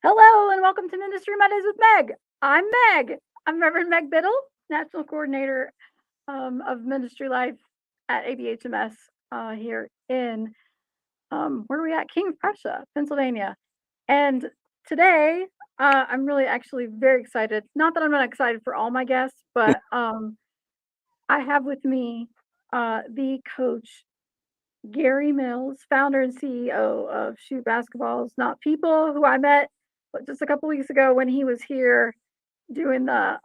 Hello and welcome to Ministry Mondays with Meg. I'm Meg. I'm Reverend Meg Biddle, National Coordinator of Ministry Life at ABHMS here in, where are we at? King of Prussia, Pennsylvania. And today, I'm really actually very excited. Not that I'm not excited for all my guests, but I have with me the coach Garry Mills, founder and CEO of Shoot Basketballs Not People, who I met just a couple weeks ago when he was here doing the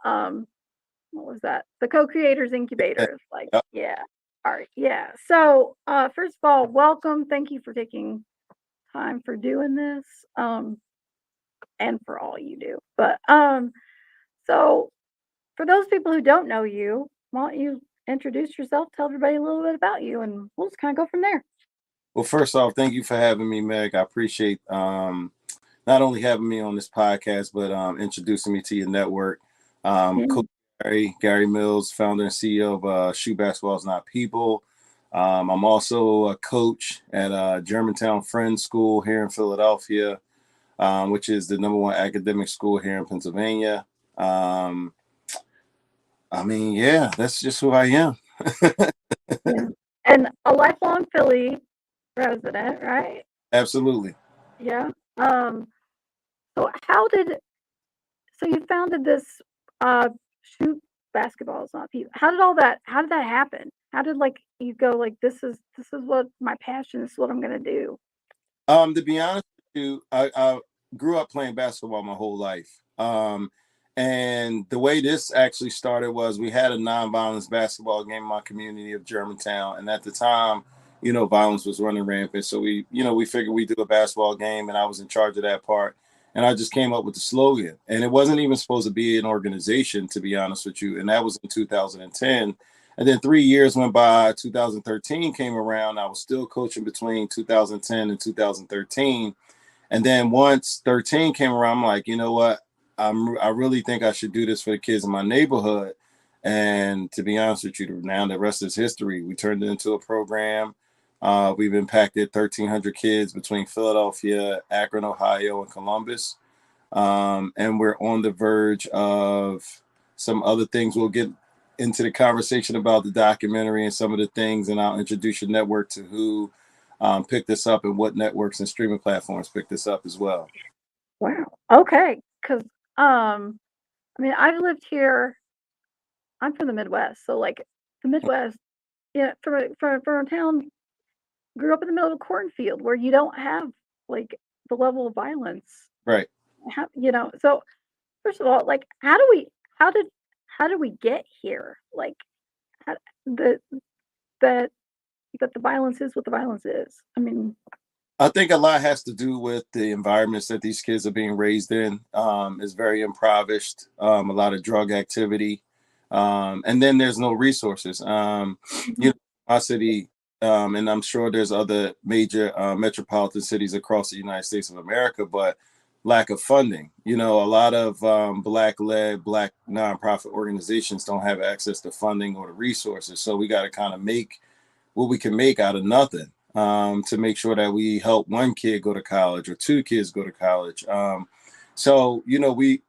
what was that? The co-creators incubators. Like, Yep. yeah. All right, yeah. So first of all, welcome. Thank you for taking time for doing this. And for all you do. But so for those people who don't know you, why don't you introduce yourself, tell everybody a little bit about you, and we'll just kind of go from there. Well, first off, thank you for having me, Meg. I appreciate not only having me on this podcast, but introducing me to your network. Yeah. Coach Garry Mills, founder and CEO of Shoe Basketballs Not People. I'm also a coach at Germantown Friends School here in Philadelphia, which is the number one academic school here in Pennsylvania. Um, yeah, that's just who I am. Yeah. And a lifelong Philly resident, right? Absolutely. Yeah. Um, so so you founded this uh shoot basketballs, not people. How did that happen? How did like you go like this is what my passion, this is what I'm gonna do? To be honest with you, I grew up playing basketball my whole life. And the way this actually started was we had a nonviolence basketball game in my community of Germantown. And at the time, violence was running rampant. So we figured we'd do a basketball game, and I was in charge of that part. And I just came up with the slogan. And it wasn't even supposed to be an organization, to be honest with you. And that was in 2010. And then 3 years went by. 2013 came around. I was still coaching between 2010 and 2013. And then once 13 came around, I'm like, you know what? I really think I should do this for the kids in my neighborhood. And to be honest with you, now the rest is history. We turned it into a program. We've impacted 1,300 kids between Philadelphia, Akron, Ohio, and Columbus. And we're on the verge of some other things. We'll get into the conversation about the documentary and some of the things, and I'll introduce your network to who picked this up and what networks and streaming platforms picked this up as well. Wow. Okay. Because I mean I've lived here, I'm from the Midwest, so like the Midwest, yeah, from a town, grew up in the middle of a cornfield where you don't have like the level of violence. Right. So first of all, like, how did how did we get here? Like, how, the that that the violence is what the violence is. I mean, I think a lot has to do with the environments that these kids are being raised in. It's very impoverished, a lot of drug activity, and then there's no resources. mhm, Our city, and I'm sure there's other major metropolitan cities across the United States of America, but lack of funding. A lot of Black-led, Black nonprofit organizations don't have access to funding or the resources. So we got to kind of make what we can make out of nothing, to make sure that we help one kid go to college or two kids go to college. We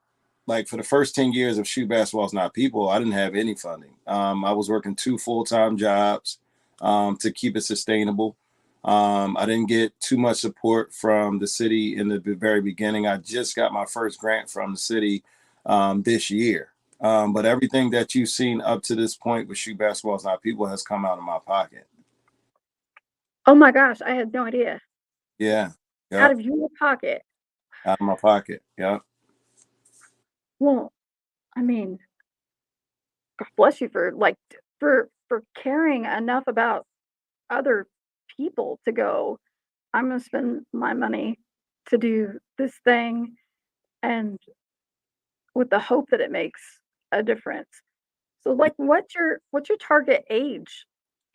like for the first 10 years of Shoot Basketballs Not People, I didn't have any funding. I was working two full-time jobs to keep it sustainable. I didn't get too much support from the city in the very beginning. I just got my first grant from the city this year. But everything that you've seen up to this point with Shoot Basketballs Not People has come out of my pocket. oh my gosh, I had no idea. Yeah. Out Yep. of your pocket. Out of my pocket. Yep. Well, I mean, God bless you for like for caring enough about other people to go, I'm gonna spend my money to do this thing, and with the hope that it makes a difference. So, like, what's your target age?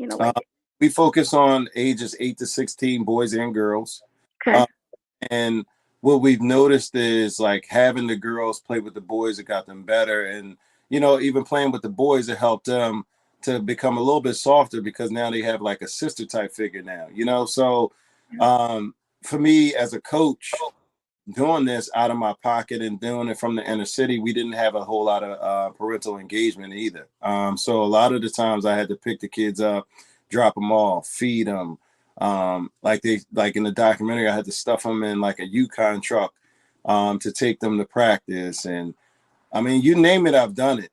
Uh, Like, we focus on ages 8 to 16, boys and girls. okay, Uh, and what we've noticed is like having the girls play with the boys, it got them better. And, even playing with the boys, it helped them to become a little bit softer because now they have like a sister type figure now. So yeah, um, for me as a coach, doing this out of my pocket and doing it from the inner city, we didn't have a whole lot of parental engagement either. So a lot of the times I had to pick the kids up, drop them off, feed them. Like in the documentary, I had to stuff them in like a Yukon truck to take them to practice. And I mean, you name it, I've done it.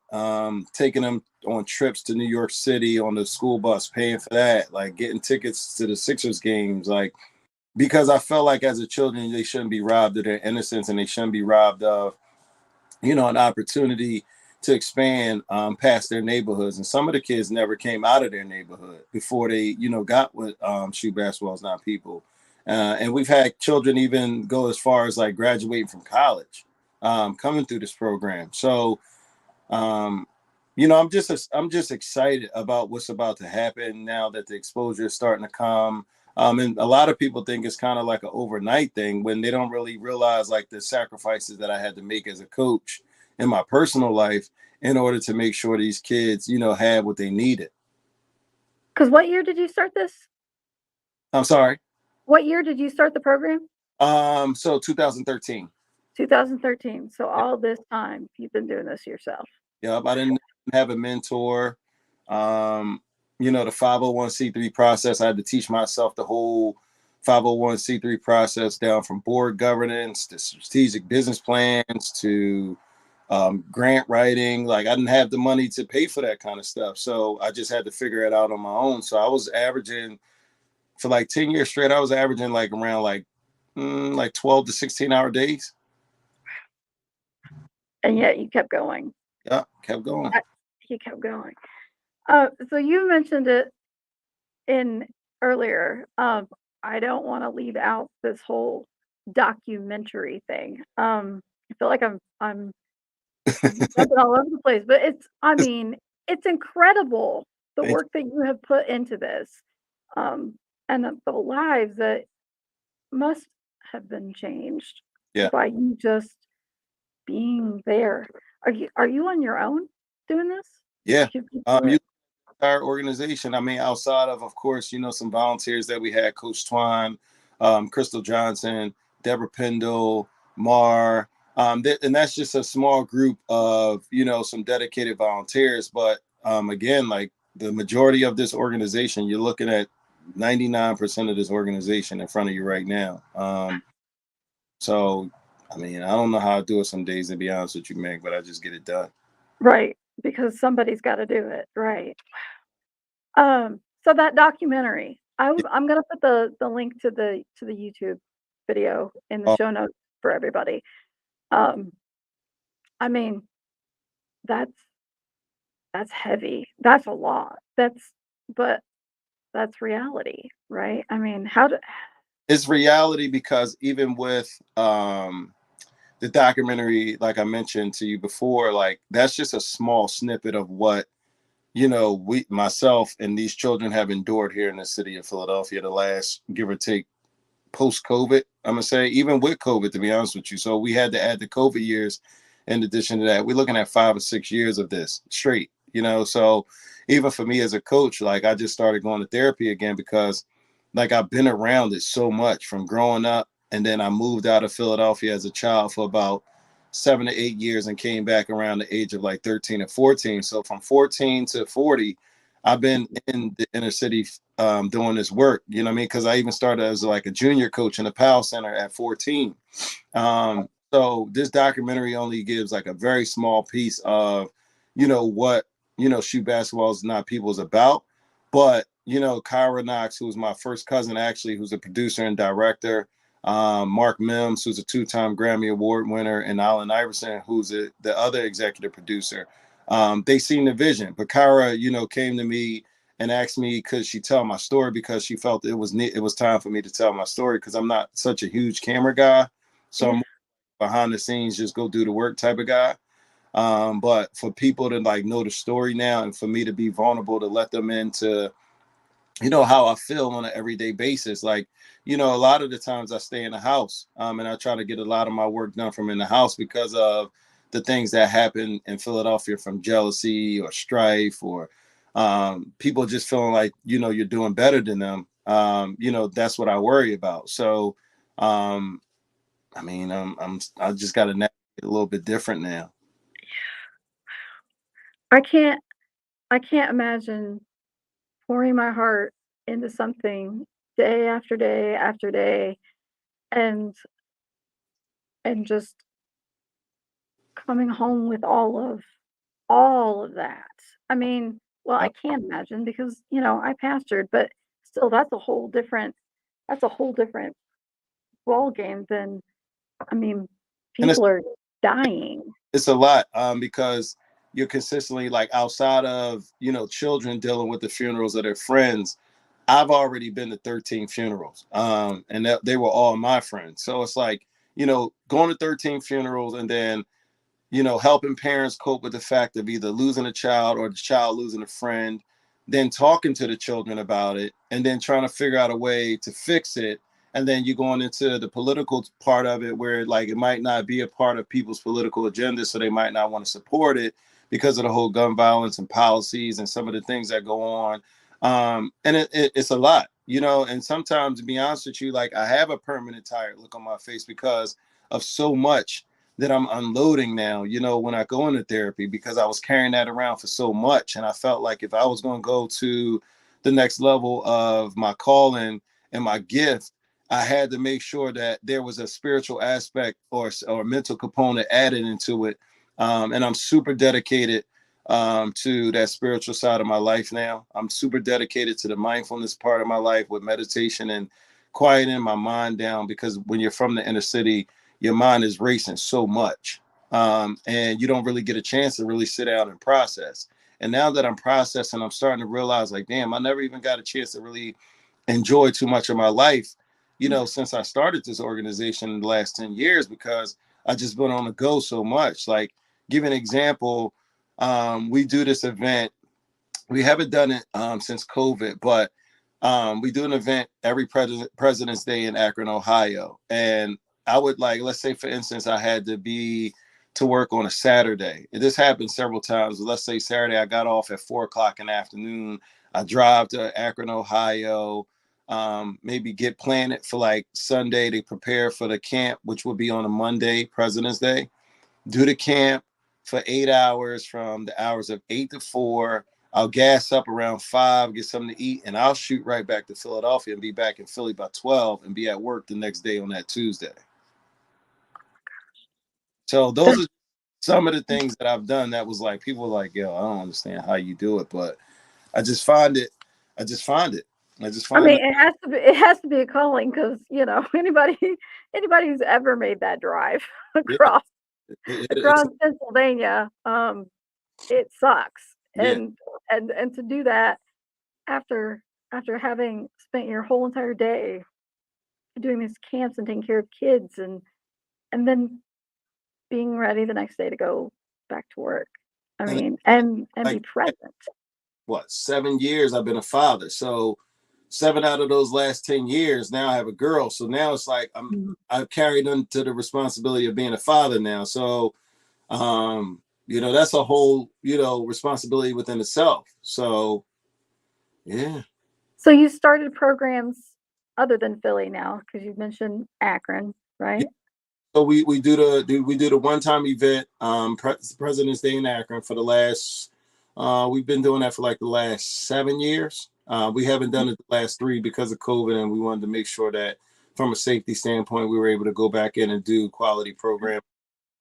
Taking them on trips to New York City on the school bus, paying for that, like getting tickets to the Sixers games, like because I felt like as a children, they shouldn't be robbed of their innocence and they shouldn't be robbed of, an opportunity to expand past their neighborhoods. And some of the kids never came out of their neighborhood before they, got with Shoe Basketball Is Not People. And we've had children even go as far as like graduating from college, coming through this program. So, I'm just excited about what's about to happen now that the exposure is starting to come. And a lot of people think it's kind of like an overnight thing when they don't really realize like the sacrifices that I had to make as a coach in my personal life in order to make sure these kids, had what they needed. Because what year did you start this? I'm sorry. What year did you start the program? So 2013. 2013. So all this time you've been doing this yourself. Yep, I didn't have a mentor. The 501c3 process, I had to teach myself the whole 501c3 process down from board governance to strategic business plans to grant writing. Like I didn't have the money to pay for that kind of stuff. So I just had to figure it out on my own. So I was averaging for like 10 years straight, I was averaging like around like 12 to 16-hour days. And yet you kept going. Yeah, kept going. He kept going. So you mentioned it in earlier. I don't want to leave out this whole documentary thing. I feel like I'm jumping all over the place, but it's incredible the work that you have put into this, and the lives that must have been changed by you just being there. Are you on your own doing this? Yeah. Our organization. I mean, outside of course, some volunteers that we had, Coach Twine, Crystal Johnson, Deborah Pendle, Mar, and that's just a small group of, some dedicated volunteers. But again, like the majority of this organization, you're looking at 99% of this organization in front of you right now. So, I mean, I don't know how I do it some days, to be honest with you, Meg, but I just get it done. Right, because somebody's got to do it, right? So that documentary, I'm gonna put the link to the YouTube video in the show notes for everybody. I mean, that's heavy. That's a lot. But that's reality, right? I mean, it's reality because even with the documentary, like I mentioned to you before, like that's just a small snippet of what myself and these children have endured here in the city of Philadelphia the last, give or take, post-COVID. I'm gonna say even with COVID, to be honest with you. So we had to add the COVID years in addition to that. We're looking at 5 or 6 years of this straight. So even for me as a coach, like I just started going to therapy again because like I've been around it so much from growing up, and then I moved out of Philadelphia as a child for about 7 to 8 years and came back around the age of like 13 or 14. So from 14 to 40, I've been in the inner city doing this work, you know what I mean? Because I even started as like a junior coach in the PAL Center at 14. So this documentary only gives like a very small piece of, what, Shoe Basketball Is Not People is about. But, Kyra Knox, who's my first cousin, actually, who's a producer and director, Mark Mims, who's a 2-time Grammy Award winner, and Allen Iverson, who's the other executive producer. They seen the vision. But Kyra, came to me and asked me could she tell my story because she felt it was time for me to tell my story because I'm not such a huge camera guy. So I'm behind the scenes, just go do the work type of guy. But for people to like know the story now and for me to be vulnerable to let them into how I feel on an everyday basis. Like, a lot of the times I stay in the house and I try to get a lot of my work done from in the house because of the things that happen in Philadelphia from jealousy or strife or people just feeling like, you're doing better than them. That's what I worry about. So I mean, I just got to navigate a little bit different now. I can't I can't imagine pouring my heart into something day after day after day and just coming home with all of that. I mean, well, I Yep. can't imagine because, I pastored, but still that's a whole different ball game than I mean, And people are dying. it's a lot, because you're consistently like outside of children dealing with the funerals of their friends. I've already been to 13 funerals, and they were all my friends. So it's like going to 13 funerals and then helping parents cope with the fact of either losing a child or the child losing a friend, then talking to the children about it, and then trying to figure out a way to fix it. And then you're going into the political part of it where like it might not be a part of people's political agenda, so they might not want to support it because of the whole gun violence and policies and some of the things that go on. And it's a lot, and sometimes, to be honest with you, like I have a permanent tired look on my face because of so much that I'm unloading now, when I go into therapy, because I was carrying that around for so much. And I felt like if I was going to go to the next level of my calling and my gift, I had to make sure that there was a spiritual aspect or mental component added into it. And I'm super dedicated to that spiritual side of my life now. I'm super dedicated to the mindfulness part of my life with meditation and quieting my mind down, because when you're from the inner city, your mind is racing so much, and you don't really get a chance to really sit down and process. And now that I'm processing, I'm starting to realize like, damn, I never even got a chance to really enjoy too much of my life, since I started this organization in the last 10 years, because I just been on the go so much. Like, give an example. We do this event. We haven't done it since COVID, but we do an event every President's Day in Akron, Ohio. And I would, like, let's say, for instance, I had to be to work on a Saturday. And this happened several times. Let's say Saturday, I got off at 4 o'clock in the afternoon. I drive to Akron, Ohio, maybe get planted for like Sunday to prepare for the camp, which would be on a Monday, President's Day. Do the camp for 8 hours from the hours of 8 to 4. I'll gas up around 5, get something to eat, and I'll shoot right back to Philadelphia and be back in Philly by 12 and be at work the next day on that Tuesday. So those That are some of the things that I've done that was like, people were like, yo, I don't understand how you do it, but I just find it. I just find it. I just I find mean, it. it has to be a calling because anybody who's ever made that drive Yeah, across it's Pennsylvania, it sucks. yeah. And to do that after having spent your whole entire day doing these camps and taking care of kids and then being ready the next day to go back to work. I And mean, and like be present. what, 7 years I've been a father. So 7 out of those last 10 years, now I have a girl. So now it's like Mhm. I've carried into the responsibility of being a father now. So that's a whole, responsibility within itself. So yeah. So you started programs other than Philly now because you mentioned Akron, Yeah. right? So we do the one time event, President's Day in Akron for the last. We've been doing that for like the last 7 years. We haven't done it the last 3 because of COVID, and we wanted to make sure that from a safety standpoint, we were able to go back in and do quality program.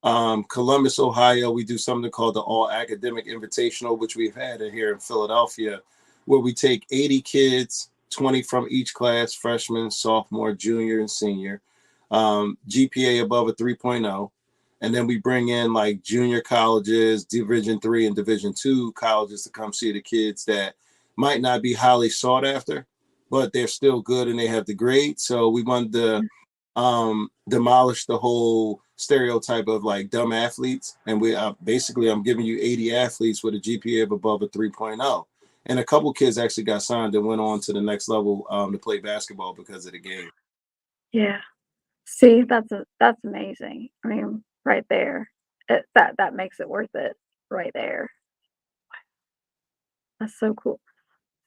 Columbus, Ohio, we do something called the All Academic Invitational, which we've had in here in Philadelphia, where we take 80 kids, 20 from each class, freshman, sophomore, junior, and senior, GPA above a 3.0. And then we bring in like junior colleges, Division 3 and Division 2 colleges to come see the kids that might not be highly sought after, but they're still good and they have the grade. So we wanted to demolish the whole stereotype of like dumb athletes. And basically, I'm giving you 80 athletes with a GPA of above a 3.0. And a couple kids actually got signed and went on to the next level to play basketball because of the game. Yeah. See, that's amazing. I mean, right there. That makes it worth it right there. That's so cool.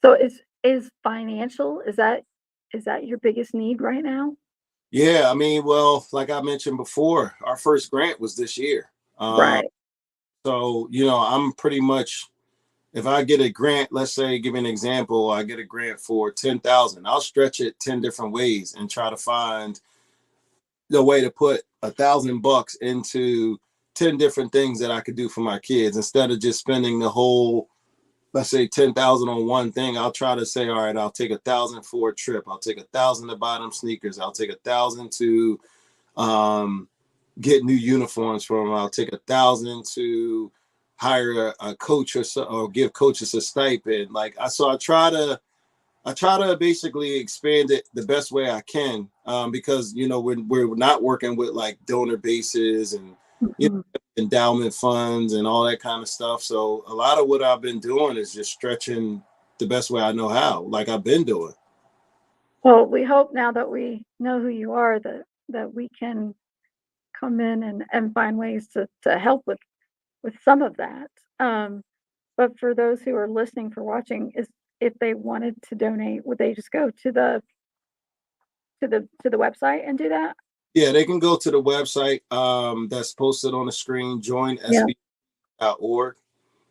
So is financial, is that your biggest need right now? Yeah, I mean, well, like I mentioned before, our first grant was this year. Right. So, I'm pretty much, if I get a grant, let's say, give me an example, I get a grant for 10,000. I'll stretch it 10 different ways and try to find the way to put $1,000 into 10 different things that I could do for my kids instead of just spending the whole, let's say, 10,000 on one thing. I'll try to say, all right, I'll take 1,000 for a trip. I'll take 1,000 to buy them sneakers. I'll take 1,000 to um, get new uniforms for them. I'll take 1,000 to hire a coach or give coaches a stipend. So I try to basically expand it the best way I can, because we're not working with like donor bases and Mhm. endowment funds and all that kind of stuff. So a lot of what I've been doing is just stretching the best way I know how, like I've been doing. Well, we hope now that we know who you are that we can come in and find ways to help with some of that. But for those who are listening for watching, is if they wanted to donate, would they just go to the website and do that? Yeah, they can go to the website that's posted on the screen, Yeah. joinsb.org.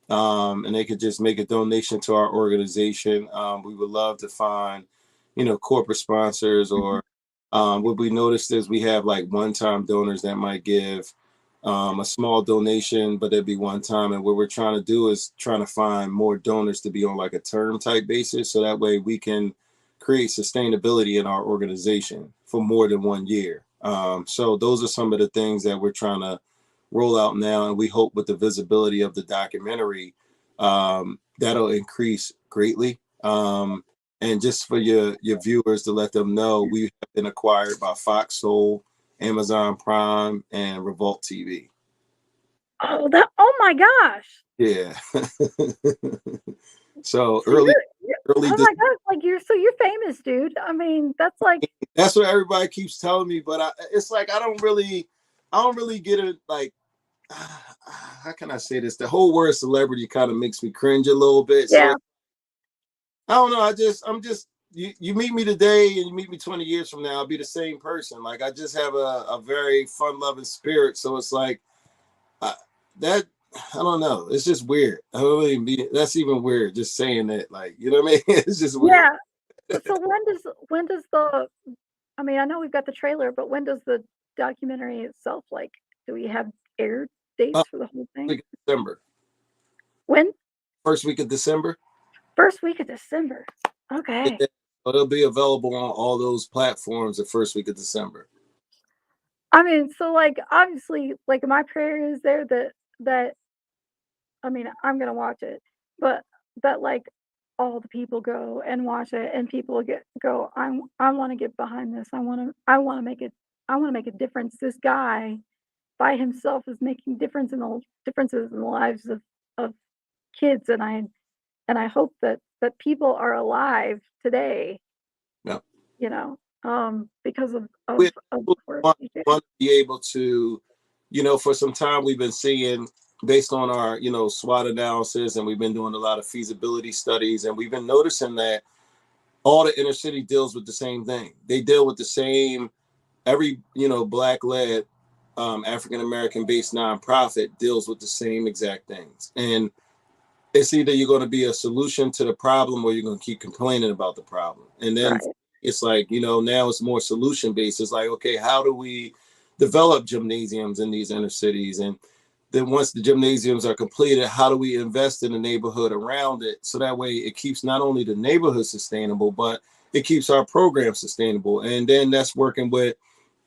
And they could just make a donation to our organization. We would love to find, corporate sponsors, Mhm. or what we noticed is we have like one-time donors that might give a small donation, but it'd be one time. And what we're trying to do is trying to find more donors to be on like a term type basis, so that way we can create sustainability in our organization for more than 1 year. So those are some of the things that we're trying to roll out now, and we hope with the visibility of the documentary, that'll increase greatly. And just for your viewers, to let them know, we have been acquired by Fox Soul, Amazon Prime, and Revolt TV. Oh my gosh. Yeah. So So early, you're early. oh my gosh, like, you're famous, dude. I mean, that's like That's what everybody keeps telling me, but it's like I don't really get it. Like, how can I say this? The whole word celebrity kind of makes me cringe a little bit. So yeah. I don't know. I'm just, you meet me today and you meet me 20 years from now, I'll be the same person. Like, I just have a very fun loving spirit. So it's like, I, that, I don't know. It's just weird. That's even weird. Just saying that, like, you know what I mean? It's just weird. Yeah. So when does the I mean, I know we've got the trailer, but when does the documentary itself, like, do we have air Uh, dates for the whole thing? week of December, When? first week of December. First week of December. Okay. Yeah. So it'll be available on all those platforms the first week of December. I mean, so, like, obviously, like, my prayer is there that I mean, I'm gonna watch it, but that, like, all the people go and watch it and people I wanna get behind this. I wanna make a difference. This guy by himself is making differences in the lives of kids, and I hope that people are alive today, Yeah. because We of the work want, we do. want to be able to, for some time we've been seeing, based on our, SWOT analysis, and we've been doing a lot of feasibility studies, and we've been noticing that all the inner city deals with the same thing. They deal with the same, every, black led, African American based nonprofit deals with the same exact things. And it's either you're going to be a solution to the problem, or you're going to keep complaining about the problem. And then Right, it's like, now it's more solution based. It's like, okay, how do we develop gymnasiums in these inner cities? And then once the gymnasiums are completed, how do we invest in the neighborhood around it? So that way it keeps not only the neighborhood sustainable, but it keeps our program sustainable. And then that's working with,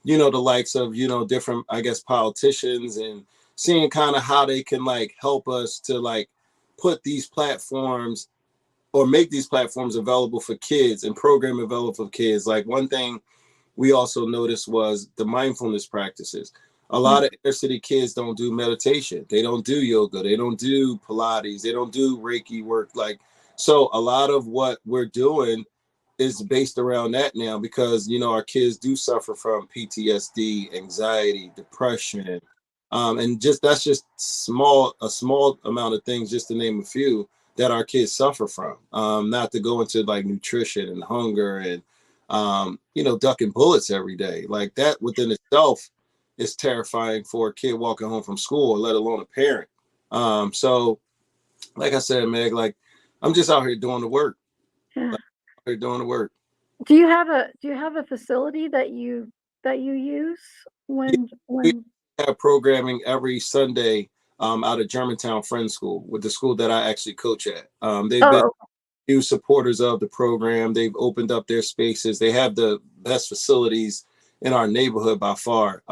the likes of, different, I guess, politicians, and seeing kind of how they can like help us to like put these platforms, or make these platforms available for kids and program available for kids. Like, one thing we also noticed was the mindfulness practices. A mm, lot of inner city kids don't do meditation. They don't do yoga. They don't do Pilates. They don't do Reiki work. Like, so a lot of what we're doing is based around that now, because our kids do suffer from PTSD, anxiety, depression, and just that's just a small amount of things, just to name a few, that our kids suffer from. Not to go into like nutrition and hunger and ducking bullets every day. Like that within itself is terrifying for a kid walking home from school, let alone a parent. So like I said, Meg, like I'm just out here doing the work. Yeah. Like, out here doing the work. Do you have a facility that you use Yeah, when we when have programming every Sunday out of Germantown Friends School, with the school that I actually coach at. They've been oh huge supporters of the program. They've opened up their spaces. They have the best facilities in our neighborhood by far,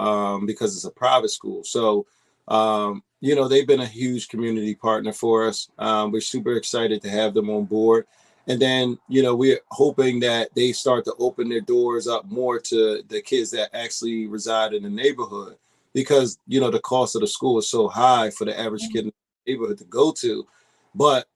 because it's a private school. So, they've been a huge community partner for us. We're super excited to have them on board. And then, we're hoping that they start to open their doors up more to the kids that actually reside in the neighborhood, because, the cost of the school is so high for the average kid in the neighborhood to go to. But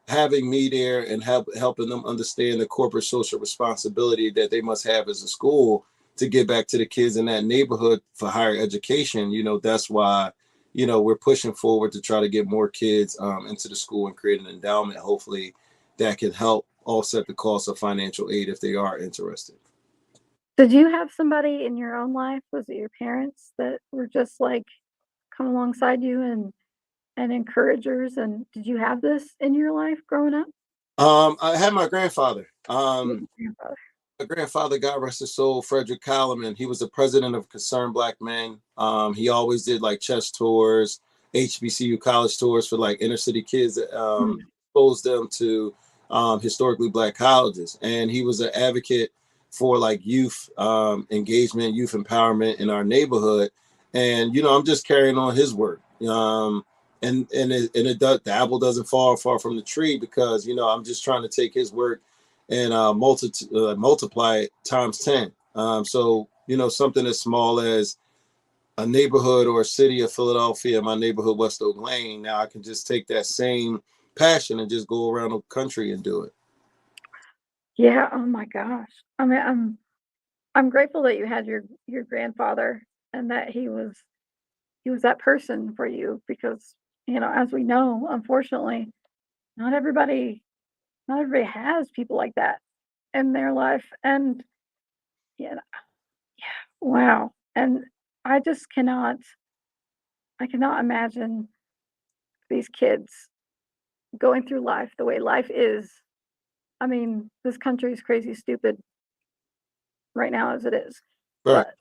having me there and helping them understand the corporate social responsibility that they must have as a school to get back to the kids in that neighborhood for higher education, that's why, we're pushing forward to try to get more kids into the school and create an endowment, hopefully, that can help offset the cost of financial aid if they are interested. Did you have somebody in your own life? Was it your parents that were just like come alongside you and encouragers? And did you have this in your life growing up? I had my grandfather. With your grandfather? My grandfather, God rest his soul, Frederick Kalaman. He was the president of Concerned Black Men. He always did like chess tours, HBCU college tours for like inner city kids, Mm. exposed them to historically Black colleges. And he was an advocate for like youth engagement, youth empowerment in our neighborhood. And I'm just carrying on his work. And it does, the apple doesn't fall far from the tree, because I'm just trying to take his work and multiply it times 10. So something as small as a neighborhood or a city of Philadelphia, my neighborhood West Oak Lane, now I can just take that same passion and just go around the country and do it. Yeah, oh my gosh. I mean, I'm grateful that you had your grandfather and that he was that person for you because, as we know, unfortunately, not everybody not everybody has people like that in their life. And yeah, wow. And I just I cannot imagine these kids going through life the way life is. I mean, this country is crazy stupid right now as it is. Right. But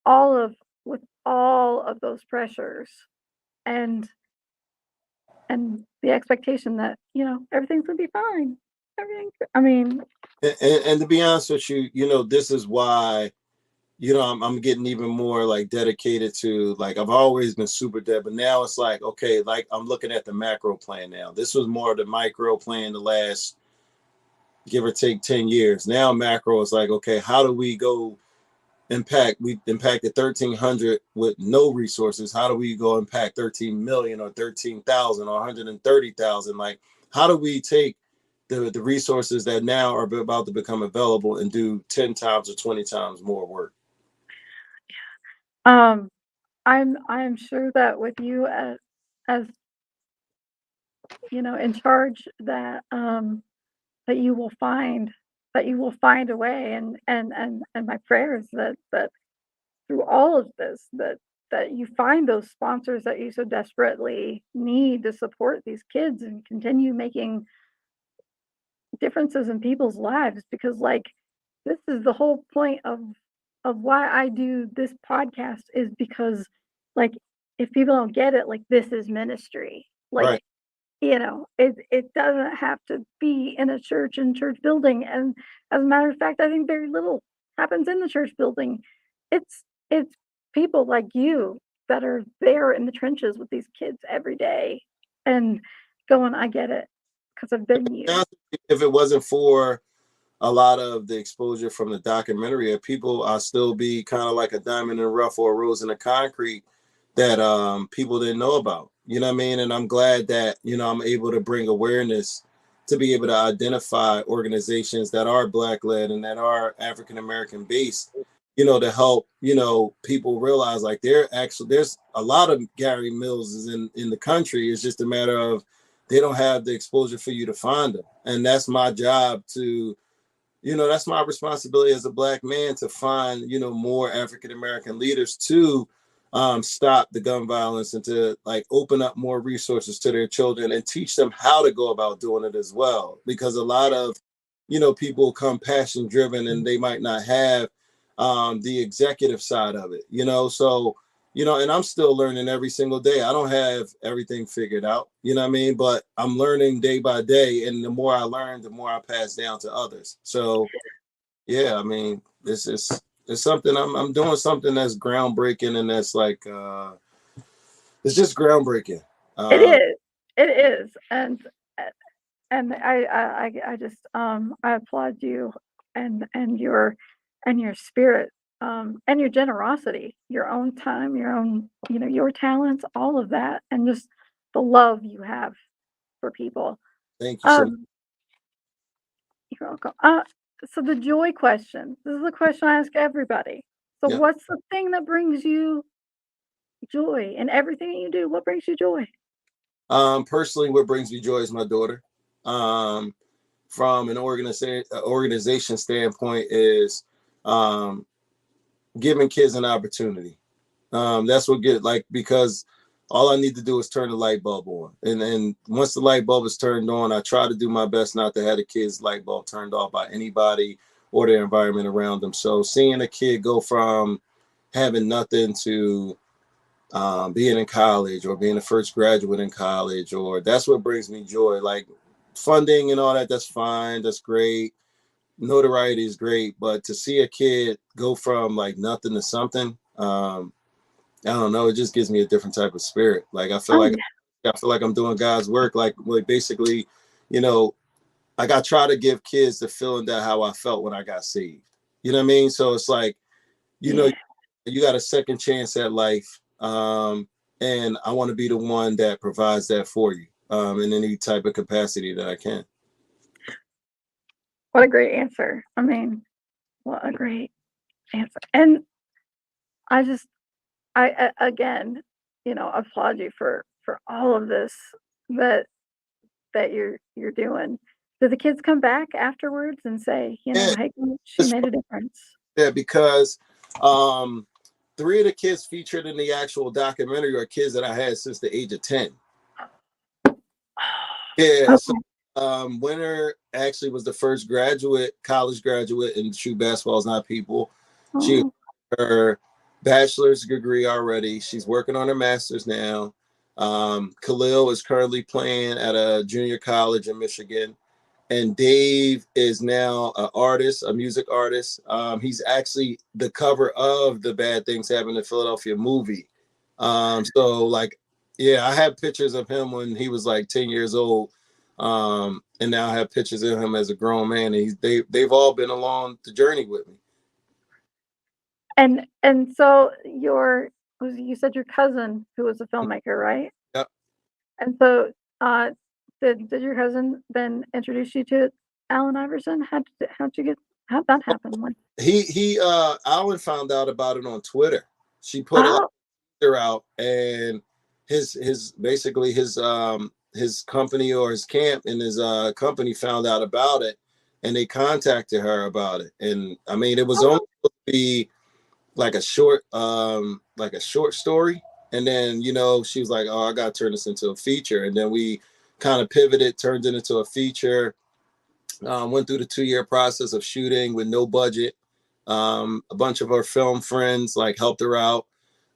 all of with all of those pressures and the expectation that, everything's gonna be fine. Everything I mean, And to be honest with you, this is why, I'm getting even more like dedicated to, like, I've always been super dead, but now it's like, okay, like I'm looking at the macro plan now. This was more of the micro plan the last, give or take, 10 years. Now macro is like, okay, how do we go we impacted 1,300 with no resources. How do we go impact 13 million or 13,000 or 130,000? Like, how do we take the resources that now are about to become available and do 10 times or 20 times more work? um, I'm sure that with you as in charge that you will find a way and my prayers that through all of this that you find those sponsors that you so desperately need to support these kids and continue making differences in people's lives because like this is the whole point of why I do this podcast is because like if people don't get it like this is ministry like Right. it doesn't have to be in a church and church building, and as a matter of fact, I think very little happens in the church building. It's people like you that are there in the trenches with these kids every day and going, "I get it, because 'cause I've been you." If it wasn't for a lot of the exposure from the documentary, people, I still be kind of like a diamond in the rough or a rose in the concrete that people didn't know about. You know what I mean? And I'm glad that, I'm able to bring awareness to be able to identify organizations that are Black led and that are African American based, to help, people realize like there's a lot of Gary Mills in the country. It's just a matter of they don't have the exposure for you to find them. And that's my job to that's my responsibility as a Black man to find, more African American leaders to stop the gun violence and to like open up more resources to their children and teach them how to go about doing it as well. Because a lot of, people come passion driven and they might not have the executive side of it, so and I'm still learning every single day. I don't have everything figured out, you know what I mean? But I'm learning day by day. And the more I learn, the more I pass down to others. So, yeah, I mean, it's something I'm doing something that's groundbreaking and that's like, it's just groundbreaking. It is. It is. And I just I applaud you and your spirit and your generosity, your own time, your own, your talents, all of that, and just the love you have for people. Thank you so much. Um, you're welcome. So the joy question. This is a question I ask everybody. So Yeah. what's the thing that brings you joy in everything that you do? What brings you joy? Personally, what brings me joy is my daughter. Um, from an organization standpoint is um, giving kids an opportunity. That's what get like because all I need to do is turn the light bulb on, and once the light bulb is turned on, I try to do my best not to have the kid's light bulb turned off by anybody or their environment around them. So seeing a kid go from having nothing to being in college or being the first graduate in college, or that's what brings me joy. Like funding and all that, that's fine, that's great. Notoriety is great, but to see a kid go from like nothing to something, I don't know. It just gives me a different type of spirit. Like Oh yeah. I feel like I'm doing God's work. Like basically, you know, like I try to give kids the feeling that how I felt when I got saved. You know what I mean? So it's like, you know, Yeah. you got a second chance at life, and I want to be the one that provides that for you, in any type of capacity that I can. What a great answer. I mean, what a great answer. And I just again, applaud you for all of this that you're doing. Do the kids come back afterwards and say, Yeah, "Hey, coach, she it's made a difference"? yeah, because um, three of the kids featured in the actual documentary are kids that I had since the age of 10. Yeah, so Okay. Winter actually was the first college graduate in true basketball is not people. She Oh, her bachelor's degree already. She's working on her master's now. Khalil is currently playing at a junior college in Michigan, and Dave is now an artist, a music artist. He's actually the cover of the Bad Things Happen in Philadelphia movie. So like, yeah, I have pictures of him when he was like 10 years old. And now I have pictures of him as a grown man. And they've all been along the journey with me. and so you said your cousin who was a filmmaker, right? Yep. And so, uh, did your cousin then introduce you to Allen Iverson? How'd that happen? When Alan found out about it on Twitter. She put a Oh, picture out, and his basically his company or his camp and his company found out about it, and they contacted her about it. And I mean, it was only oh, supposed to be like a short story, and then she was like, oh, I gotta turn this into a feature, and then we kind of pivoted, turned it into a feature. Went through the 2-year process of shooting with no budget. A bunch of our film friends like helped her out,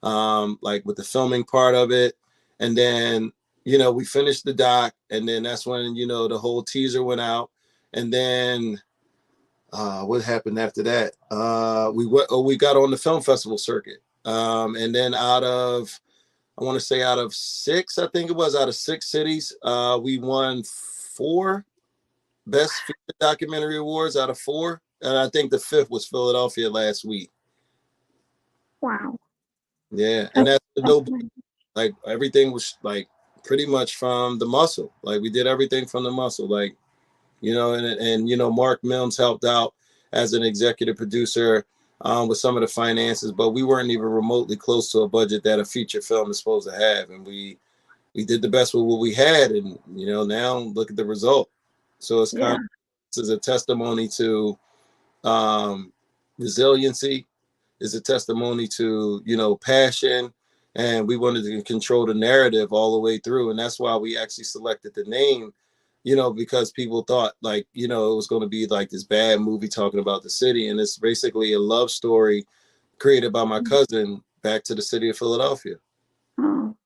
like with the filming part of it. And then, we finished the doc, and then that's when, the whole teaser went out. And then what happened after that? We got on the film festival circuit. And then I want to say out of 6, I think it was out of 6 cities, we won 4 Best Feature Documentary Awards out of 4, and I think the 5th was Philadelphia last week. wow. Yeah, and That's that's the that's no, amazing. like everything was like pretty much from the muscle. Like we did everything from the muscle. Like and Mark Mims helped out as an executive producer with some of the finances, but we weren't even remotely close to a budget that a feature film is supposed to have, and we did the best with what we had, and now look at the result. So it's kind Yeah. of this is a testimony to um, resiliency. Is a testimony to, passion. And we wanted to control the narrative all the way through. And that's why we actually selected the name, because people thought like, it was going to be like this bad movie talking about the city. And it's basically a love story created by my cousin back to the city of Philadelphia. Oh,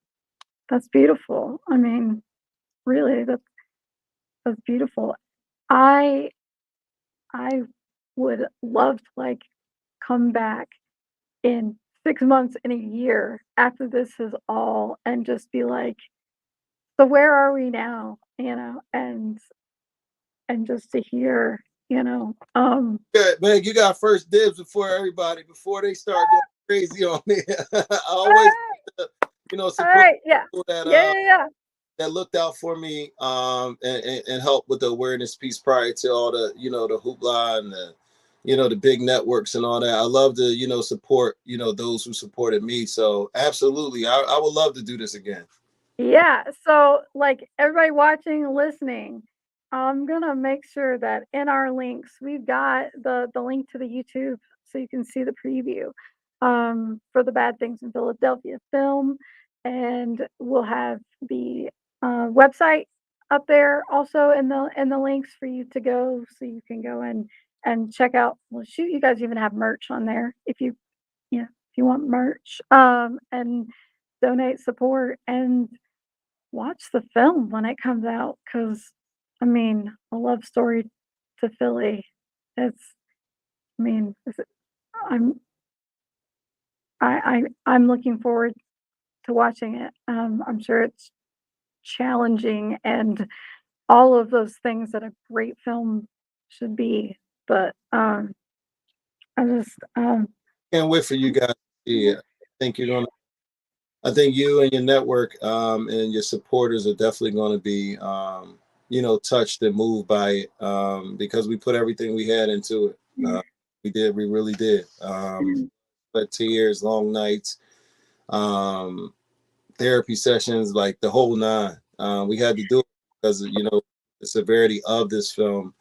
that's beautiful. I mean, really, that's beautiful. I I would love to like come back in 6 months, in a year after this is all and just be like, "So where are we now?" And just to hear, Yeah, man, you got first dibs before everybody, before they start going crazy on me. I always, "Alright, support alright, yeah. people that Yeah, yeah, yeah. that looked out for me and helped with the awareness piece prior to all the the hoopla and the big networks and all that. I love to support those who supported me. So absolutely, I would love to do this again. Yeah, so, like, everybody watching, listening, I'm gonna make sure that in our links, we've got the link to the YouTube so you can see the preview, for the Bad Things in Philadelphia film, and we'll have the, website up there also in the links for you to go so you can go and check out, well, shoot, you guys even have merch on there if you yeah, if you want merch, and donate, support, and watch the film when it comes out, cause I mean, a love story to Philly. It's I mean, is it I'm I'm looking forward to watching it. I'm sure it's challenging and all of those things that a great film should be, but, I just, Can't wait for you guys to see it. Think you're gonna. I think you and your network and your supporters are definitely going to be, touched and moved by it because we put everything we had into it. yeah, We did. We really did. yeah, But tears, long nights, um, therapy sessions, like the whole nine. We had to do it because the severity of this film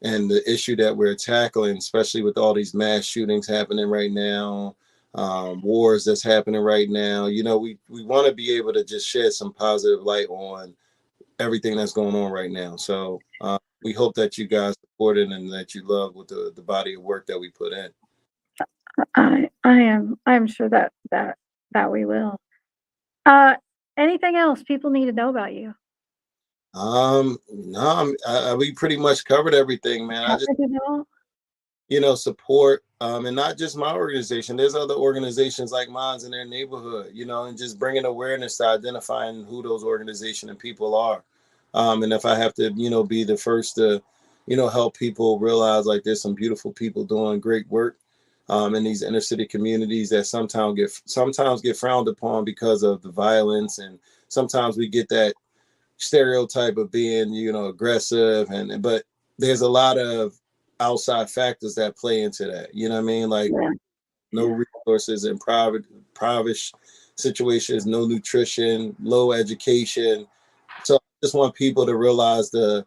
and the issue that we're tackling, especially with all these mass shootings happening right now, wars that's happening right now. We want to be able to just shed some positive light on everything that's going on right now. So we hope that you guys support it and that you love with the body of work that we put in. I am sure that we will. Uh, anything else people need to know about you? No, we pretty much covered everything, man. I just Covered it all? support and not just my organization. There's other organizations like mine's in their neighborhood, and just bringing awareness to identifying who those organizations and people are. And if I have to be the first to help people realize like there's some beautiful people doing great work in these inner city communities that sometimes get frowned upon because of the violence, and sometimes we get that stereotype of being aggressive, and but there's a lot of outside factors that play into that, what I mean, like Yeah, no resources in private situations, no nutrition, low education. So I just want people to realize the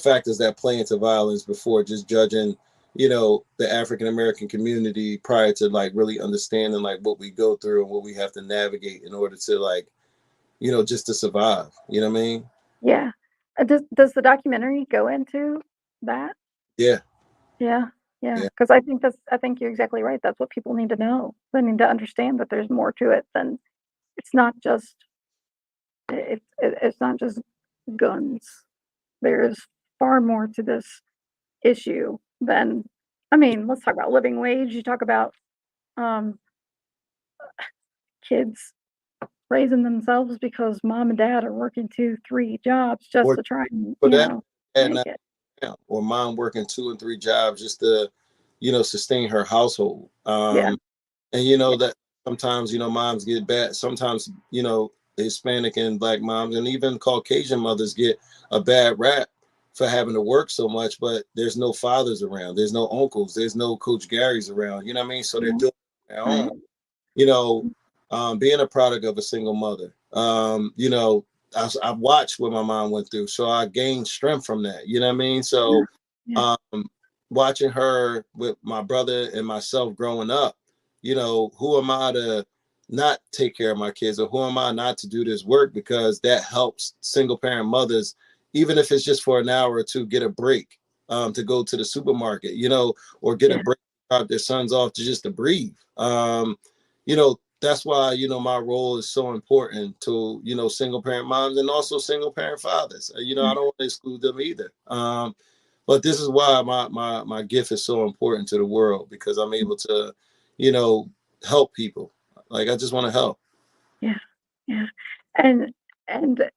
factors that play into violence before just judging the African American community prior to like really understanding like what we go through and what we have to navigate in order to like just to survive, what I mean. yeah. Does the documentary go into that? Yeah. Yeah, yeah. Yeah. Because I think you're exactly right, that's what people need to know. They need to understand that there's more to it than it's not just it's not just guns. There's far more to this issue than I mean, let's talk about living wage, you talk about, um, kids raising themselves because mom and dad are working 2, 3 jobs just Or to try and, for that, and make it. or mom working 2 and 3 jobs just to, sustain her household. Yeah, And that sometimes, moms get bad. Sometimes, Hispanic and black moms and even Caucasian mothers get a bad rap for having to work so much, but there's no fathers around. There's no uncles. There's no Coach Garys around. You know what I mean? So they're yeah, doing it at home. right. You know, being a product of a single mother. I've watched what my mom went through, so I gained strength from that. You know what I mean? Yeah, So yeah, um, watching her with my brother and myself growing up, who am I to not take care of my kids, or who am I not to do this work, because that helps single parent mothers, even if it's just for an hour or two, get a break, to go to the supermarket, or get a Yeah. break, drop their sons off to breathe. That's why, my role is so important to, single parent moms and also single parent fathers. I don't want to exclude them either. But this is why my gift is so important to the world, because I'm able to, help people. Like, I just want to help. Yeah. Yeah. And and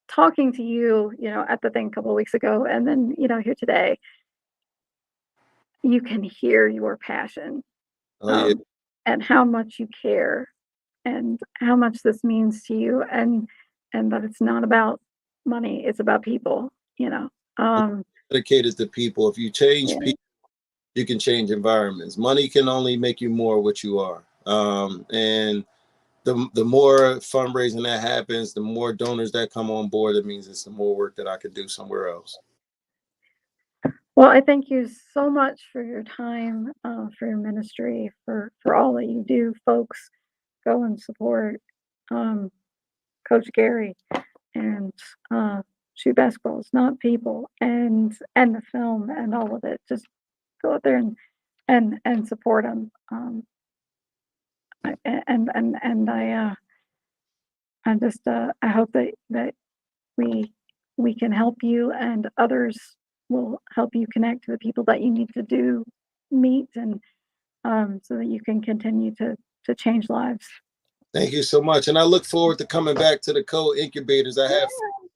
talking to you, at the thing a couple of weeks ago, and then, here today, you can hear your passion, Oh yeah. um, and how much you care, and how much this means to you, and that it's not about money, it's about people, you know. Um, Dedicated to people. If you change yeah. people, you can change environments. Money can only make you more what you are. And the more fundraising that happens, the more donors that come on board, it means it's the more work that I could do somewhere else. Well, I thank you so much for your time, for your ministry, for all that you do, folks. Go and support um, Coach Garry and shoot basketballs, not people, and the film and all of it. Just go out there and support them. And I just I hope that we we can help you, and others will help you connect to the people that you need to meet, and so that you can continue to change lives. Thank you so much. And I look forward to coming back to the co-incubators I have.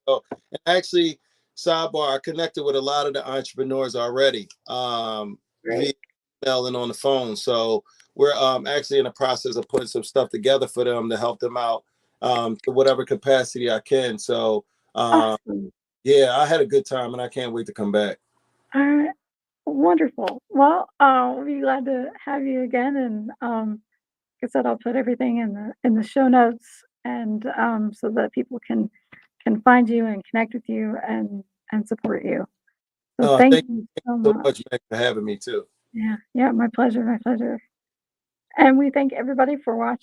And actually, sidebar, I connected with a lot of the entrepreneurs already, via Great. email and on the phone. So we're actually in the process of putting some stuff together for them to help them out, to whatever capacity I can. So Awesome. yeah, I had a good time and I can't wait to come back. All right. Wonderful. Well, we'll be glad to have you again. And like I said, I'll put everything in the show notes, and so that people can find you and connect with you and support you. So thank Thank you you so so much. much, Meg, for having me too. Yeah, yeah, my pleasure, my pleasure. And we thank everybody for watching.